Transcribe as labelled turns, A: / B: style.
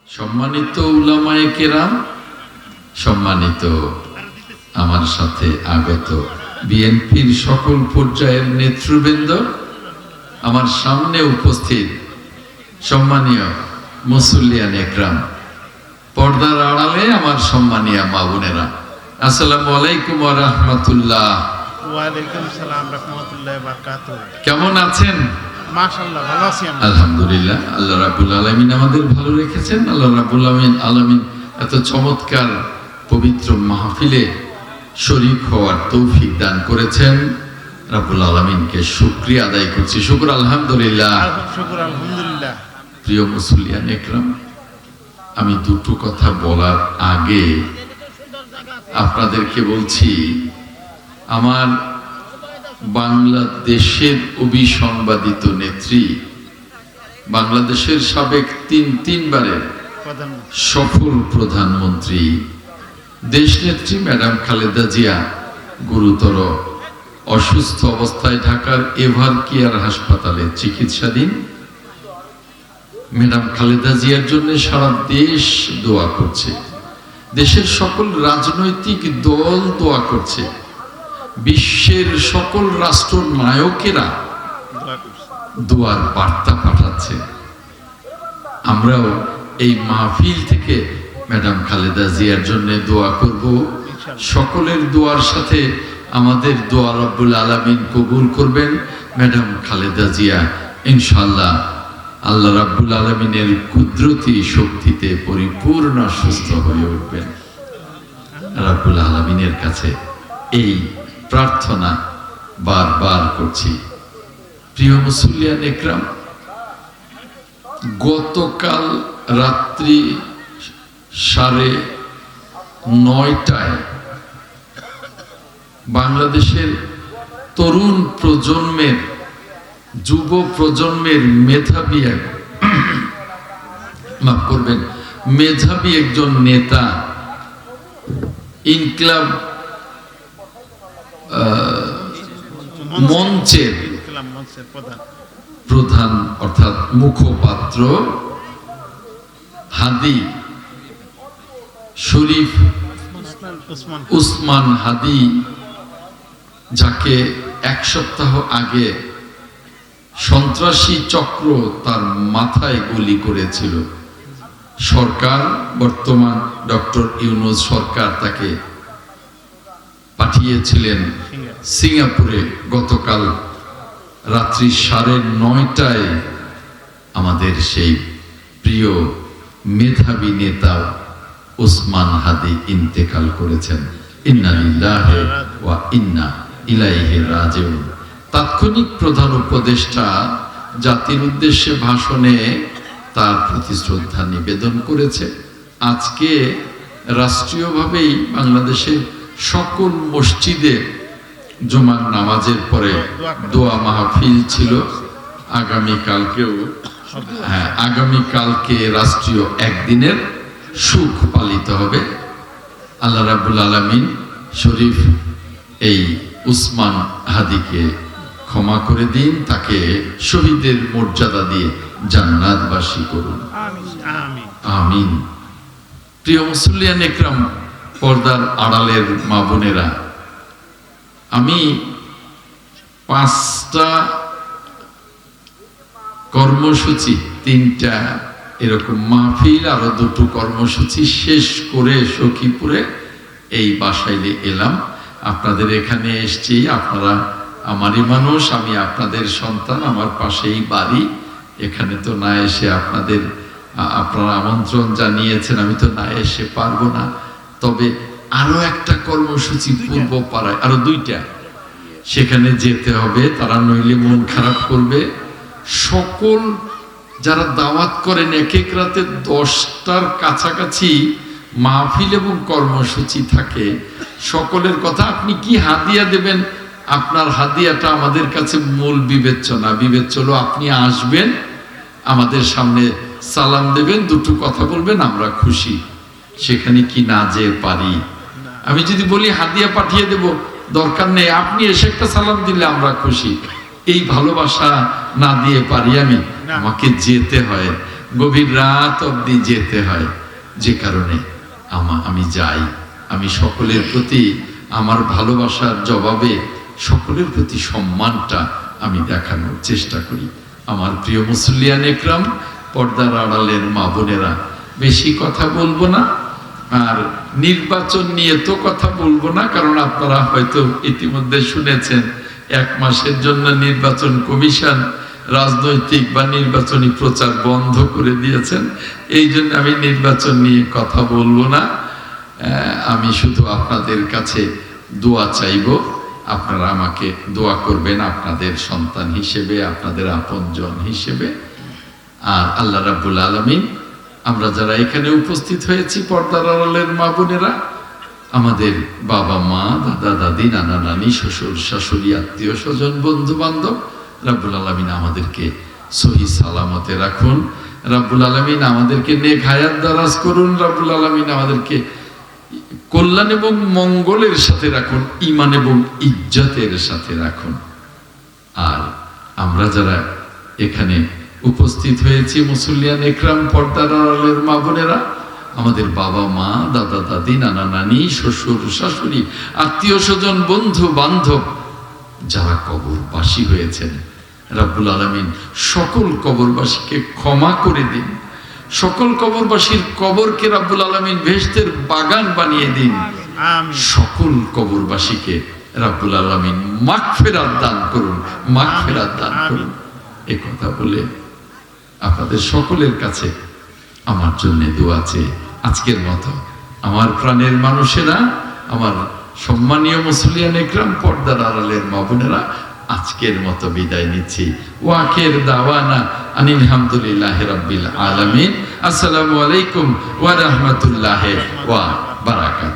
A: সম্মানিত উলামায়ে কেরাম, সম্মানিত আমার সাথে আগত বিএনপির সকল পর্যায়ের নেতৃবৃন্দ, আমার সামনে উপস্থিত সম্মানীয় মুসল্লিয়ান একরাম, পর্দার আড়ালে আমার সম্মানীয় মা বোনেরা, আসসালামু আলাইকুম ওয়া রাহমাতুল্লাহ।
B: ওয়া আলাইকুম সালাম রাহমাতুল্লাহি ওয়া বারাকাতুহু।
A: কেমন আছেন?
B: মাশাআল্লাহ, ভালো আছি আমরা।
A: আলহামদুলিল্লাহ, আল্লাহ রাব্বুল আলামিন আমাদের ভালো রেখেছেন। আল্লাহ রাব্বুল আলামিন এত চমৎকার পবিত্র মাহফিলে শরীক হওয়ার তৌফিক দান করেছেন। রাব্বুল আলামিনকে শুকরিয়া আদায় করছি। শুকর আলহামদুলিল্লাহ।
B: শুকর আলহামদুলিল্লাহ।
A: প্রিয় মুসল্লিয়ান একরাম, আমি দুটো কথা বলার আগে আপনাদেরকে বলছি, আমার বাংলাদেশের অবিসংবাদিত নেত্রী, বাংলাদেশের সাবেক তিনবারের সফল প্রধানমন্ত্রী, দেশনেত্রী ম্যাডাম খালেদা জিয়া গুরুতর অসুস্থ অবস্থায় ঢাকার এভার কেয়ার হাসপাতালে চিকিৎসাধীন। ম্যাডাম খালেদা জিয়ার জন্য সারা দেশ দোয়া করছে, দেশের সকল রাজনৈতিক দল দোয়া করছে, বিশ্বের সকল রাষ্ট্র নায়কেরা দোয়ার বার্তা পাঠাচ্ছে। আমরাও এই মাহফিল থেকে ম্যাডাম খালেদা জিয়ার জন্য দোয়া করব। সকলের দোয়ার সাথে আমাদের দোয়া রব্বুল আলামিন কবুল করবেন। ম্যাডাম খালেদা জিয়া ইনশাআল্লাহ আল্লাহ রাব্বুল আলামিনের কুদরতি শক্তিতে পরিপূর্ণ সুস্থ হয়ে উঠবেন। রাব্বুল আলামিনের কাছে এই প্রার্থনা বারবার করছি। প্রিয় মুসল্লিয়ান একরাম, গতকাল রাত্রি 9:30টায় বাংলাদেশের তরুণ প্রজন্মের, যুব প্রজন্মের মেধাবী একজন নেতা, ইনকিলাব মঞ্চের প্রধান অর্থাৎ মুখপাত্র হাদি শরীফ উসমান হাদি, যাকে এক সপ্তাহ আগে সন্ত্রাসী চক্র তার মাথায় গুলি করেছিল, সরকার, বর্তমান ডক্টর ইউনূস সরকার তাকে পাঠিয়েছিলেন সিঙ্গাপুরে। গতকাল রাত্রি 9:30টায় আমাদের সেই প্রিয় মেধাবী নেতা উসমান হাদি ইন্তেকাল করেছেন। ইন্না লিল্লাহি ওয়া ইন্না ইলাইহি রাজিউন। তাৎক্ষণিক প্রধান উপদেষ্টা জাতির উদ্দেশ্যে ভাষণে তার প্রতি শ্রদ্ধা নিবেদন করেছে। আজকে রাষ্ট্রীয়ভাবেই বাংলাদেশের সকল মসজিদে জুমার নামাজের পরে দোয়া মাহফিল ছিল। আগামীকালকে রাষ্ট্রীয় একদিনের সুখ পালিত হবে। আল্লাহ রাব্বুল আলামিন শরীফ এই উসমান হাদিকে ক্ষমা করে দিন, তাকে শহীদের মর্যাদা দিয়ে জান্নাতবাসী করুন, আমিন। প্রিয় মুসল্লিয়ান একরাম, পর্দার আড়ালের মা বোনেরা, আমি 5টা কর্মসূচি, 3টা এরকম মাহফিল, আরো 2টো কর্মসূচি শেষ করে সখীপুরে এই বাসায় এলাম। আপনাদের এখানে এসছি, আপনারা আমারই মানুষ, আমি আপনাদের সন্তান, আমার পাশেই বাড়ি। এখানে তো না এসে আপনারা আমন্ত্রণ জানিয়েছেন, আমি তো না এসে পারবো না। তবে আরো একটা কর্মসূচি পূর্ব পাড়ায়, আরো 2টা, সেখানে যেতে হবে, তারা নইলে মন খারাপ করবে। সকল যারা দাওয়াত করেন, এক রাতে 10টার কাছাকাছি মাহফিল এবং কর্মসূচি থাকে। সকলের কথা, আপনি কি হাদিয়া দেবেন, আপনার হাদিয়াটা আমাদের কাছে মূল বিবেচ্য হলো আপনি আসবেন, আমাদের সামনে সালাম দেবেন, 2টো কথা বলবেন, আমরা খুশি। সেখানে কি না যে পারি? আমি যদি বলি হাদিয়া পাঠিয়ে দেব, দরকার নেই, আপনি এসে একটা সালাম দিলে আমরা খুশি। এই ভালোবাসা না দিয়ে পারি আমি, আমাকে যেতে হয়। গভীর রাত অবধি যেতে হয়, যে কারণে আমি যাই। আমি সকলের প্রতি আমার ভালোবাসার জবাবে সকলের প্রতি সম্মানটা আমি দেখানোর চেষ্টা করি। আমার প্রিয় মুসল্লিয়ান একরাম, পর্দার আড়ালের মা বোনেরা, বেশি কথা বলবো না, আর নির্বাচন নিয়ে তো কথা বলবো না, কারণ আপনারা হয়তো ইতিমধ্যে শুনেছেন 1 মাসের জন্য নির্বাচন কমিশন রাজনৈতিক বা নির্বাচনী প্রচার বন্ধ করে দিয়েছেন। এই জন্য আমি নির্বাচন নিয়ে কথা বলবো না। আমি শুধু আপনাদের কাছে দোয়া চাইব, আপনারা আমাকে দোয়া করবেন আপনাদের সন্তান হিসেবে, আপনাদের আপনজন হিসেবে। আর আল্লাহ রাব্বুল আলামিন, আমরা যারা এখানে উপস্থিত হয়েছি পর্দার আড়ালের মা বোনেরা, আমাদের বাবা মা, দাদা দাদি, নানা নানি, শ্বশুর শাশুড়ি, আত্মীয় স্বজন, বন্ধু বান্ধব, রাব্বুল আলামিন আমাদেরকে সহি সালামতে রাখুন। রাব্বুল আলামিন আমাদেরকে নেক হায়াত দারাজ করুন। রাব্বুল আলামিন আমাদেরকে কল্যাণ এবং মঙ্গলের সাথে রাখুন, ঈমান এবং ইজ্জতের সাথে রাখুন। আর আমরা যারা এখানে উপস্থিত হয়েছি মুসল্লিয়ান একরাম, পর্দার আড়ালের মা বোনেরা, আমাদের বাবা মা, দাদা দাদি, নানা নানি, শ্বশুর শাশুড়ি, আত্মীয় স্বজন, বন্ধু বান্ধব যারা কবরবাসী হয়েছেন, রাব্বুল আলামিন সকল কবরবাসীকে ক্ষমা করে দিন। সকল কবরবাসীর কবরকে রাব্বুল আলামিন বেহেশতের বাগান বানিয়ে দিন। সকল কবরবাসীকে রাব্বুল আলামিন মাগফিরাত দান করুন, মাগফিরাত দান করুন। এই কথা বলে আপনাদের সকলের কাছে আমার জন্য দোয়া আছে। আজকের মতো আমার প্রাণের মানুষেরা, আমার সম্মানীয় মুসলিয়ান একরাম, পর্দার আড়ালের মা বোনেরা, আজকের মতো বিদায় নিচ্ছি। ওয়াখির দাওয়ানা আনিল হামদুলিল্লাহি রাব্বিল আলামিন। আসসালামু আলাইকুম ওয়া রাহমাতুল্লাহি ওয়া বারাকাতুহু।